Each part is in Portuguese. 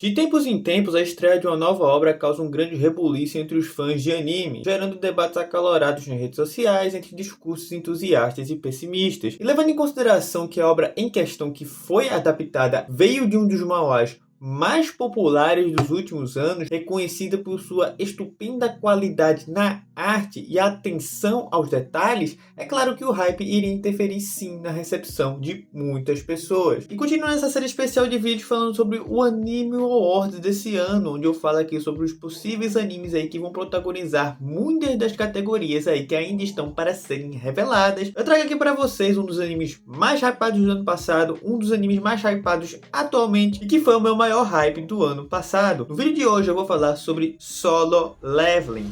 De tempos em tempos, a estreia de uma nova obra causa um grande rebuliço entre os fãs de anime, gerando debates acalorados nas redes sociais entre discursos entusiastas e pessimistas. E levando em consideração que a obra em questão que foi adaptada veio de um dos manhwas mais populares dos últimos anos, reconhecida por sua estupenda qualidade na arte e atenção aos detalhes, é claro que o hype iria interferir sim na recepção de muitas pessoas. E continuando essa série especial de vídeos falando sobre o Anime Awards desse ano, onde eu falo aqui sobre os possíveis animes aí que vão protagonizar muitas das categorias aí que ainda estão para serem reveladas, eu trago aqui para vocês um dos animes mais hypados do ano passado, um dos animes mais hypados atualmente e que foi o meu maior hype do ano passado. No vídeo de hoje eu vou falar sobre Solo Leveling.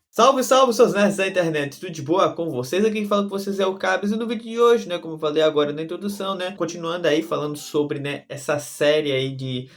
Salve, salve, seus nerds da internet, tudo de boa com vocês? Aqui quem fala com vocês é o Cabs e no vídeo de hoje, né, como eu falei agora na introdução, né, continuando aí falando sobre, né, essa série aí de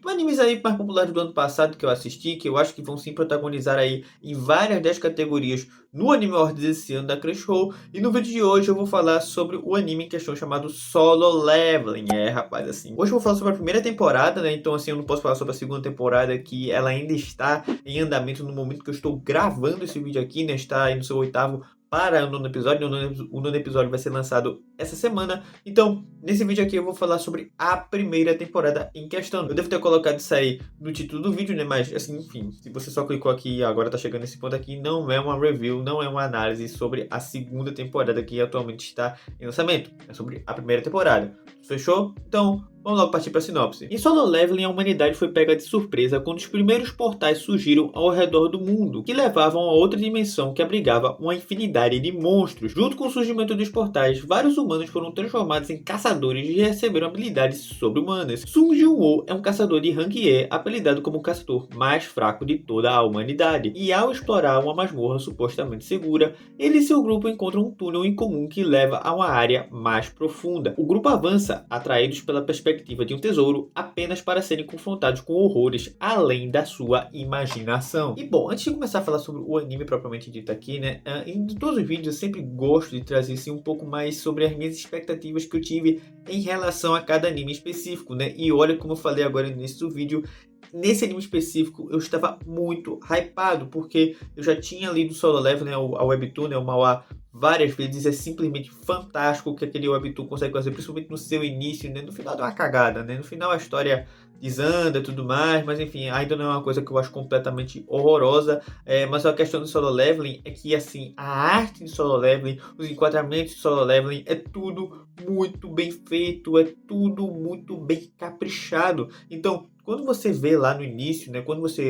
animes aí mais populares do ano passado que eu assisti, que eu acho que vão sim protagonizar aí em várias das categorias no Anime Awards desse ano da Crunchyroll. E no vídeo de hoje eu vou falar sobre o anime em questão chamado Solo Leveling. Rapaz, assim, hoje eu vou falar sobre a primeira temporada, né, então assim, eu não posso falar sobre a segunda temporada, que ela ainda está em andamento no momento que eu estou gravando esse vídeo aqui, né, está aí no seu oitavo para o nono episódio. O nono episódio vai ser lançado essa semana. Então, nesse vídeo aqui eu vou falar sobre a primeira temporada em questão. Eu devo ter colocado isso aí no título do vídeo, né? Mas, assim, enfim, se você só clicou aqui e agora tá chegando nesse ponto aqui, não é uma review, não é uma análise sobre a segunda temporada que atualmente está em lançamento. É sobre a primeira temporada. Fechou? Então, vamos logo partir para a sinopse. Em Solo Leveling, a humanidade foi pega de surpresa quando os primeiros portais surgiram ao redor do mundo, que levavam a outra dimensão que abrigava uma infinidade de monstros. Junto com o surgimento dos portais, vários humanos foram transformados em caçadores e receberam habilidades sobre-humanas. Sung Jun-woo é um caçador de rank E, apelidado como o caçador mais fraco de toda a humanidade. E ao explorar uma masmorra supostamente segura, ele e seu grupo encontram um túnel em comum que leva a uma área mais profunda. O grupo avança, atraídos pela perspectiva de um tesouro, apenas para serem confrontados com horrores além da sua imaginação. E bom, antes de começar a falar sobre o anime propriamente dito aqui, né, em todos os vídeos eu sempre gosto de trazer assim, um pouco mais sobre as minhas expectativas que eu tive em relação a cada anime específico, né, e olha como eu falei agora no início do vídeo, nesse anime específico eu estava muito hypado, porque eu já tinha lido Solo Leveling, né, a webtoon, né, o manhwa, várias vezes. É simplesmente fantástico o que aquele webtoon consegue fazer, principalmente no seu início, né? No final dá uma cagada, né? No final a história desanda e tudo mais, mas enfim, ainda não é uma coisa que eu acho completamente horrorosa. Mas a questão do Solo Leveling é que, assim, a arte de Solo Leveling, os enquadramentos de Solo Leveling, é tudo muito bem feito, é tudo muito bem caprichado. Então, quando você vê lá no início, né,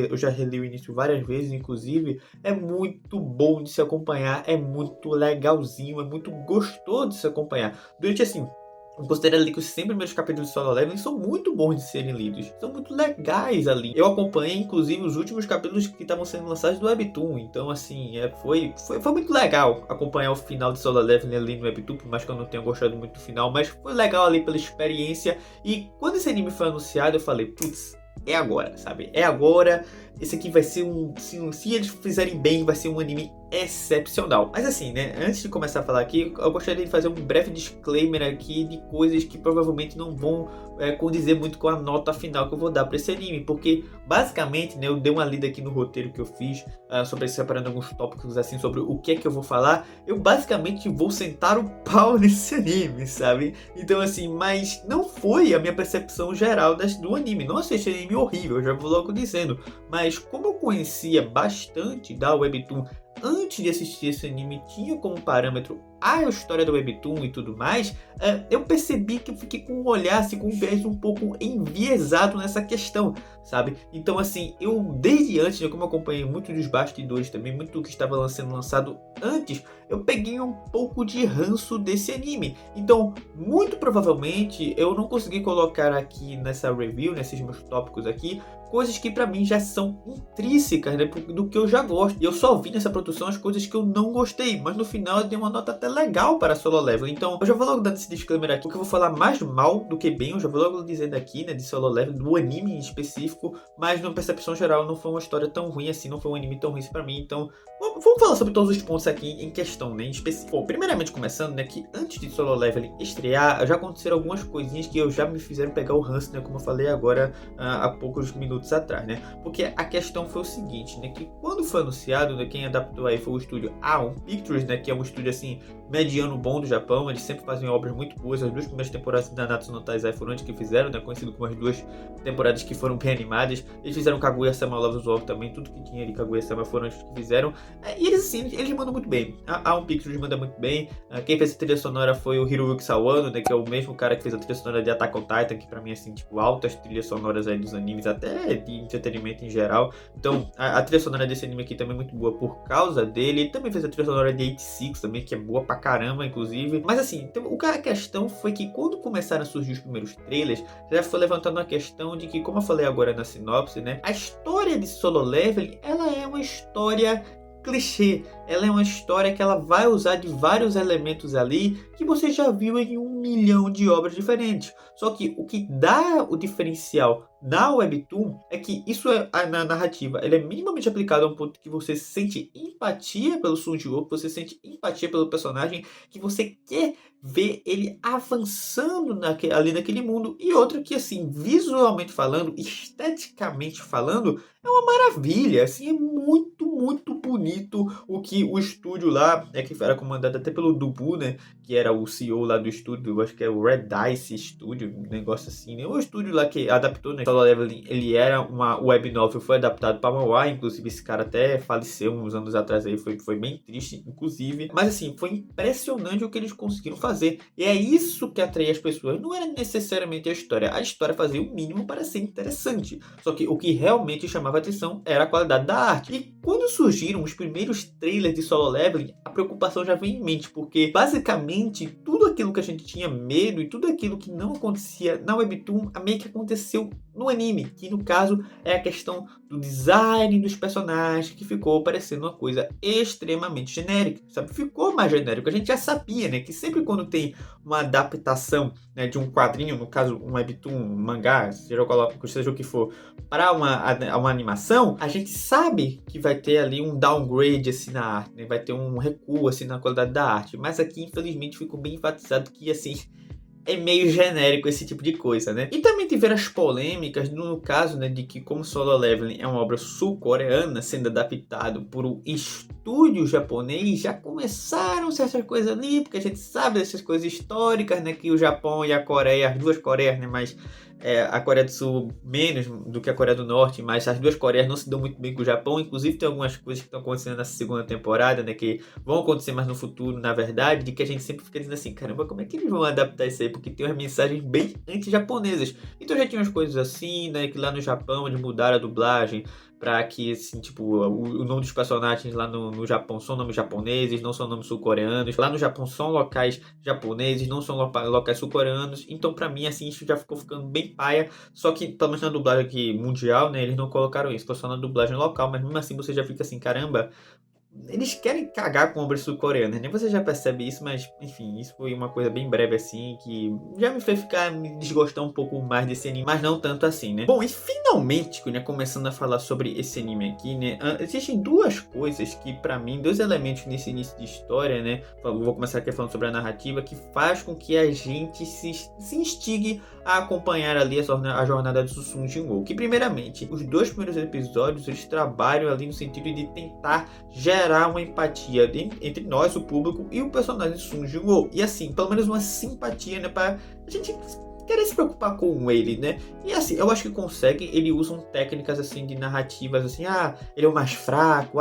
eu já reli o início várias vezes, inclusive, é muito bom de se acompanhar, é muito legalzinho, é muito gostoso de se acompanhar. Durante, assim, eu considero ali que os 100 primeiros capítulos de Solo Leveling são muito bons de serem lidos, são muito legais ali. Eu acompanhei, inclusive, os últimos capítulos que estavam sendo lançados do Webtoon, então, assim, foi muito legal acompanhar o final de Solo Leveling ali no Webtoon, por mais que eu não tenha gostado muito do final, mas foi legal ali pela experiência. E quando esse anime foi anunciado, eu falei, putz, é agora, sabe? É agora. Esse aqui vai ser se eles fizerem bem, vai ser um anime excepcional. Mas assim, né, antes de começar a falar aqui, eu gostaria de fazer um breve disclaimer aqui de coisas que provavelmente não vão condizer muito com a nota final que eu vou dar para esse anime, porque basicamente, né, eu dei uma lida aqui no roteiro que eu fiz sobre separando alguns tópicos assim sobre o que é que eu vou falar. Eu basicamente vou sentar o pau nesse anime, sabe? Então assim, mas não foi a minha percepção geral do anime. Não achei esse anime horrível, eu já vou logo dizendo, mas como eu conhecia bastante da Webtoon antes de assistir esse anime, tinha como parâmetro a história da Webtoon e tudo mais, eu percebi que eu fiquei com um olhar, assim, com um viés um pouco enviesado nessa questão, sabe? Então, assim, eu desde antes, né, como eu acompanhei muito dos bastidores também, muito do que estava sendo lançado antes, eu peguei um pouco de ranço desse anime. Então, muito provavelmente, eu não consegui colocar aqui nessa review, nesses meus tópicos aqui, coisas que pra mim já são intrínsecas, né, do que eu já gosto. E eu só vi nessa produção as coisas que eu não gostei, mas no final eu dei uma nota até até legal para Solo Leveling. Então, eu já vou logo dando esse disclaimer aqui, porque eu vou falar mais mal do que bem. Eu já vou logo dizendo aqui, né, de Solo Leveling, do anime em específico, mas na percepção geral não foi uma história tão ruim assim, não foi um anime tão ruim pra mim. Então, vamos falar sobre todos os pontos aqui em questão, né, em específico. Bom, primeiramente começando, né, que antes de Solo Leveling estrear, já aconteceram algumas coisinhas que já me fizeram pegar o ranço, né, como eu falei agora há poucos minutos atrás, né. Porque a questão foi o seguinte, né, que quando foi anunciado, né, quem adaptou aí foi o estúdio A1 Pictures, né, que é um estúdio assim mediano bom do Japão. Eles sempre fazem obras muito boas. As 2 primeiras temporadas da Nanatsu no Taizai foram antes que fizeram, né, conhecido como as 2 temporadas que foram bem animadas. Eles fizeram Kaguya-sama Love's War também, tudo que tinha de Kaguya-sama foram antes que fizeram. E eles assim, eles mandam muito bem. A A1 Pictures manda muito bem. Quem fez a trilha sonora foi o Hiroyuki Sawano, né, que é o mesmo cara que fez a trilha sonora de Attack on Titan, que pra mim assim, tipo, altas trilhas sonoras aí dos animes, até de entretenimento em geral. Então, a trilha sonora desse anime aqui também é muito boa por causa dele. Ele também fez a trilha sonora de 86 também, que é boa pra caramba, inclusive. Mas assim, então, a questão foi que quando começaram a surgir os primeiros trailers, já foi levantando a questão de que, como eu falei agora na sinopse, né, a história de Solo Leveling, ela é uma história clichê. Ela é uma história que ela vai usar de vários elementos ali que você já viu em 1 milhão de obras diferentes. Só que o que dá o diferencial na Webtoon é que isso é na narrativa. Ele é minimamente aplicado a um ponto que você sente empatia pelo Sun Jinwoo, que você sente empatia pelo personagem, que você quer ver ele avançando ali naquele mundo. E outra que, assim, visualmente falando, esteticamente falando, é uma maravilha. Assim, é muito, muito bonito o que o estúdio lá, que era comandado até pelo Dubu, né, que era o CEO lá do estúdio, eu acho que é o Red Dice Studio, um negócio assim, né, o estúdio lá que adaptou, né, Solo Leveling, ele era uma web novel, foi adaptado para manhwa, inclusive esse cara até faleceu uns anos atrás aí, foi bem triste, inclusive, mas assim, foi impressionante o que eles conseguiram fazer, e é isso que atraía as pessoas, não era necessariamente a história fazia o mínimo para ser interessante, só que o que realmente chamava a atenção era a qualidade da arte, e quando surgiram os primeiros trailers de Solo Leveling, a preocupação já vem em mente, porque basicamente tudo aquilo que a gente tinha medo e tudo aquilo que não acontecia na Webtoon, meio que aconteceu no anime, que no caso é a questão do design dos personagens, que ficou parecendo uma coisa extremamente genérica, sabe? Ficou mais genérico, a gente já sabia, né, que sempre quando tem uma adaptação, né, de um quadrinho, no caso um Webtoon, um mangá, seja o que for, para uma animação, a gente sabe que vai ter ali um downgrade assim na arte, né? Vai ter um recuo assim na qualidade da arte, mas aqui infelizmente ficou bem enfatizado que assim é meio genérico esse tipo de coisa, né? E também tiveram as polêmicas no caso, né, de que como Solo Leveling é uma obra sul-coreana sendo adaptado por um estúdio japonês, já começaram certas coisas ali, porque a gente sabe dessas coisas históricas, né, que o Japão e a Coreia, as 2 Coreias, né, mas a Coreia do Sul menos do que a Coreia do Norte, mas as 2 Coreias não se dão muito bem com o Japão. Inclusive tem algumas coisas que estão acontecendo nessa segunda temporada, né, que vão acontecer mais no futuro, na verdade, de que a gente sempre fica dizendo assim, caramba, como é que eles vão adaptar isso aí? Porque tem umas mensagens bem anti-japonesas. Então já tinha umas coisas assim, né, que lá no Japão eles mudaram a dublagem para que, assim, tipo, o nome dos personagens lá no Japão são nomes japoneses, não são nomes sul-coreanos. Lá no Japão são locais japoneses, não são locais sul-coreanos. Então, pra mim, assim, isso já ficou ficando bem paia. Só que, pelo menos na dublagem aqui mundial, né, eles não colocaram isso. Foi só na dublagem local, mas mesmo assim você já fica assim, caramba, eles querem cagar com obras sul-coreanas, nem você já percebe isso, mas enfim, isso foi uma coisa bem breve assim, que já me fez me desgostar um pouco mais desse anime, mas não tanto assim, né? Bom, e finalmente, né, começando a falar sobre esse anime aqui, né, existem 2 coisas que pra mim, 2 elementos nesse início de história, né, vou começar aqui falando sobre a narrativa, que faz com que a gente se instigue a acompanhar ali a jornada do Sun Jinwoo, que primeiramente, os 2 primeiros episódios, eles trabalham ali no sentido de tentar gerar uma empatia entre nós, o público, e o personagem Sun Jinwoo. E assim, pelo menos uma simpatia, né, pra a gente querer se preocupar com ele, né? E assim, eu acho que consegue, ele usa técnicas assim de narrativas assim, ele é o mais fraco,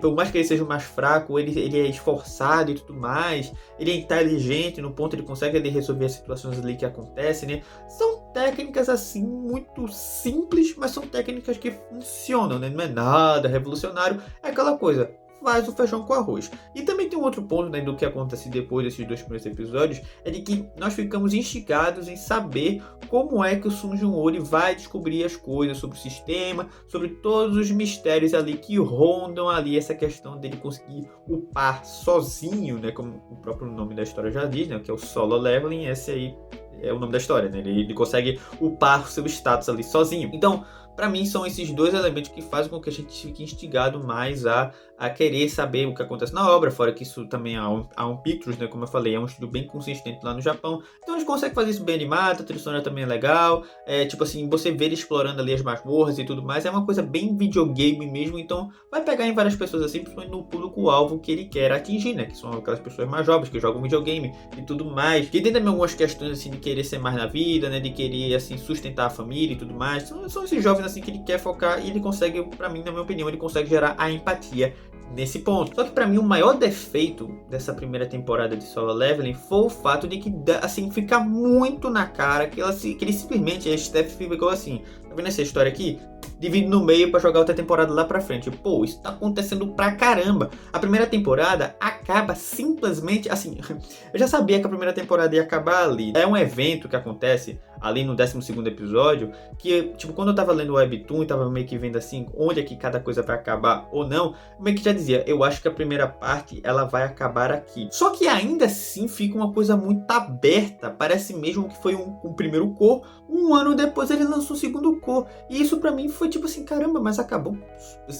por mais que ele seja o mais fraco, ele é esforçado e tudo mais, ele é inteligente, no ponto ele consegue resolver as situações ali que acontecem, né? São técnicas assim muito simples, mas são técnicas que funcionam, né? Não é nada revolucionário, é aquela coisa. faz o feijão com arroz. E também tem um outro ponto, né, do que acontece depois desses 2 primeiros episódios, é de que nós ficamos instigados em saber como é que o Sung Jin-woo ele vai descobrir as coisas sobre o sistema, sobre todos os mistérios ali que rondam ali essa questão dele conseguir upar sozinho, né, como o próprio nome da história já diz, né, que é o Solo Leveling. Esse aí é o nome da história, né? Ele consegue upar o seu status ali sozinho. Então, pra mim, são esses dois elementos que fazem com que a gente fique instigado mais a querer saber o que acontece na obra, fora que isso também há um Pictures, né? Como eu falei, é um estúdio bem consistente lá no Japão. Então eles conseguem fazer isso bem animado, a trilha sonora também é legal. Tipo assim, você vê ele explorando ali as masmorras e tudo mais, é uma coisa bem videogame mesmo, então vai pegar em várias pessoas assim, principalmente no público-alvo que ele quer atingir, né? Que são aquelas pessoas mais jovens, que jogam videogame e tudo mais. Que tem também algumas questões assim de querer ser mais na vida, né? De querer assim sustentar a família e tudo mais. São esses jovens assim que ele quer focar e ele consegue, pra mim, na minha opinião, ele consegue gerar a empatia nesse ponto. Só que pra mim o maior defeito dessa primeira temporada de Solo Leveling foi o fato de que, assim, fica muito na cara que ele simplesmente, a Steph ficou assim, tá vendo essa história aqui? Divide no meio pra jogar outra temporada lá pra frente. Pô, isso tá acontecendo pra caramba. A primeira temporada acaba simplesmente assim. Eu já sabia que a primeira temporada ia acabar ali. É um evento que acontece ali no 12º episódio, que, tipo, quando eu tava lendo o Webtoon e tava meio que vendo assim, onde é que cada coisa vai acabar ou não, meio que já dizia, eu acho que a primeira parte, ela vai acabar aqui. Só que ainda assim fica uma coisa muito aberta, parece mesmo que foi um primeiro core, um ano depois ele lançou o segundo core, e isso pra mim foi tipo assim, caramba, mas acabou,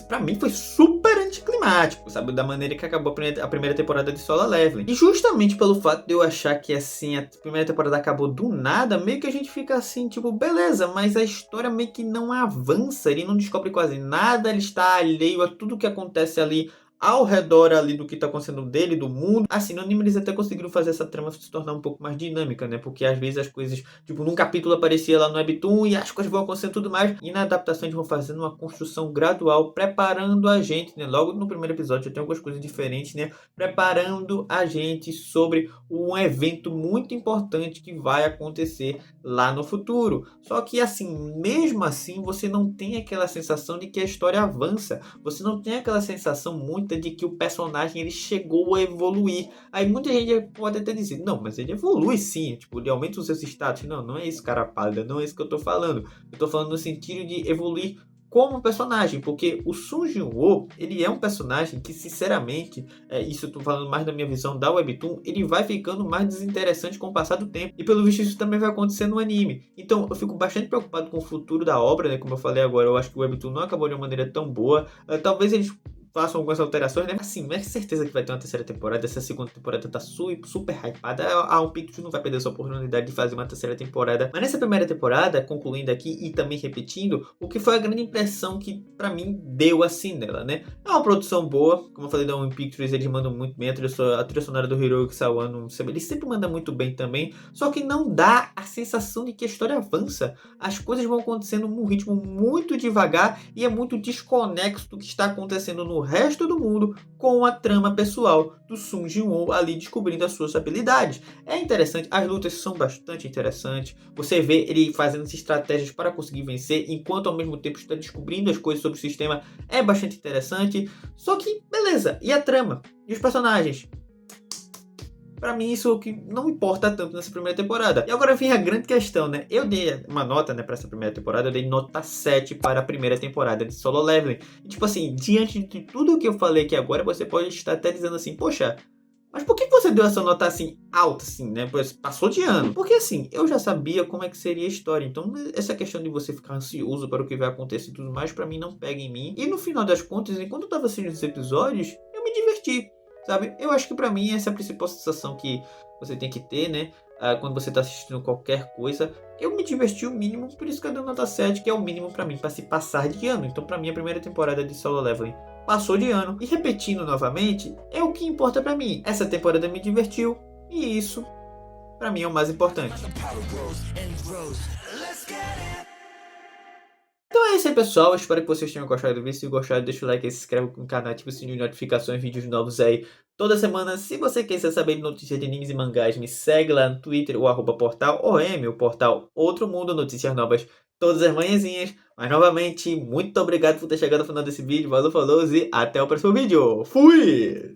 pra mim foi super anticlimático, sabe, da maneira que acabou a primeira temporada de Solo Leveling. E justamente pelo fato de eu achar que assim, a primeira temporada acabou do nada, meio que a gente fica assim, tipo, beleza, mas a história meio que não avança, ele não descobre quase nada, ele está alheio a tudo que acontece ali ao redor ali do que tá acontecendo dele, do mundo. Assim, no anime eles até conseguiram fazer essa trama se tornar um pouco mais dinâmica, né? Porque às vezes as coisas, tipo, num capítulo aparecia lá no Webtoon e as coisas vão acontecendo tudo mais. E na adaptação eles vão fazendo uma construção gradual, preparando a gente, né? Logo no primeiro episódio já tem algumas coisas diferentes, né? Preparando a gente sobre um evento muito importante que vai acontecer lá no futuro. Só que assim, mesmo assim, você não tem aquela sensação de que a história avança. Você não tem aquela sensação muito de que o personagem ele chegou a evoluir. Aí muita gente pode até dizer, não, mas ele evolui sim, tipo, ele aumenta os seus status. Não, não é isso, cara pálida, não é isso que eu tô falando. Eu tô falando no sentido de evoluir como personagem, porque o Sung Jin-woo, ele é um personagem que, sinceramente, isso eu tô falando mais da minha visão da Webtoon, ele vai ficando mais desinteressante com o passar do tempo, e pelo visto isso também vai acontecer no anime. Então eu fico bastante preocupado com o futuro da obra, né, como eu falei agora, eu acho que o Webtoon não acabou de uma maneira tão boa, talvez eles façam algumas alterações, né? Assim, não é certeza que vai ter uma terceira temporada. Essa segunda temporada tá super hypada. A One Pictures não vai perder essa oportunidade de fazer uma terceira temporada. Mas nessa primeira temporada, concluindo aqui e também repetindo, o que foi a grande impressão que pra mim deu assim nela, né? É uma produção boa, como eu falei da One Pictures, eles mandam muito bem. A trilha sonora do Hiroyuki Sawano, ele sempre manda muito bem também. Só que não dá a sensação de que a história avança. As coisas vão acontecendo num ritmo muito devagar e é muito desconexo do que está acontecendo no resto do mundo com a trama pessoal do Sung Jin-woo ali descobrindo as suas habilidades. É interessante, as lutas são bastante interessantes. Você vê ele fazendo essas estratégias para conseguir vencer, enquanto ao mesmo tempo está descobrindo as coisas sobre o sistema. É bastante interessante. Só que, beleza, e a trama? E os personagens? Pra mim isso que não importa tanto nessa primeira temporada. E agora vem a grande questão, né? Eu dei uma nota, né, pra essa primeira temporada, eu dei nota 7 para a primeira temporada de Solo Leveling. E tipo assim, diante de tudo que eu falei aqui agora, você pode estar até dizendo assim, poxa, mas por que você deu essa nota assim, alta assim, né? Pois passou de ano. Porque assim, eu já sabia como é que seria a história. Então, essa questão de você ficar ansioso para o que vai acontecer e tudo mais, pra mim não pega em mim. E no final das contas, enquanto eu tava assistindo esses episódios, eu me diverti. Sabe? Eu acho que pra mim essa é a principal sensação que você tem que ter, né? Quando você tá assistindo qualquer coisa. Eu me diverti o mínimo, por isso que eu dei nota 7, que é o mínimo pra mim, pra se passar de ano. Então pra mim a primeira temporada de Solo Leveling passou de ano. E repetindo novamente, é o que importa pra mim. Essa temporada me divertiu e isso pra mim é o mais importante. Então é isso aí, pessoal. Eu espero que vocês tenham gostado do vídeo. Se gostar, deixa o like, se inscreve no canal, ativa o sininho de notificações, vídeos novos aí toda semana. Se você quiser saber de notícias de animes e mangás, me segue lá no Twitter, o @portal OM, o portal Outro Mundo, notícias novas todas as manhãzinhas. Mas novamente, muito obrigado por ter chegado ao final desse vídeo. Valeu, falou e até o próximo vídeo. Fui!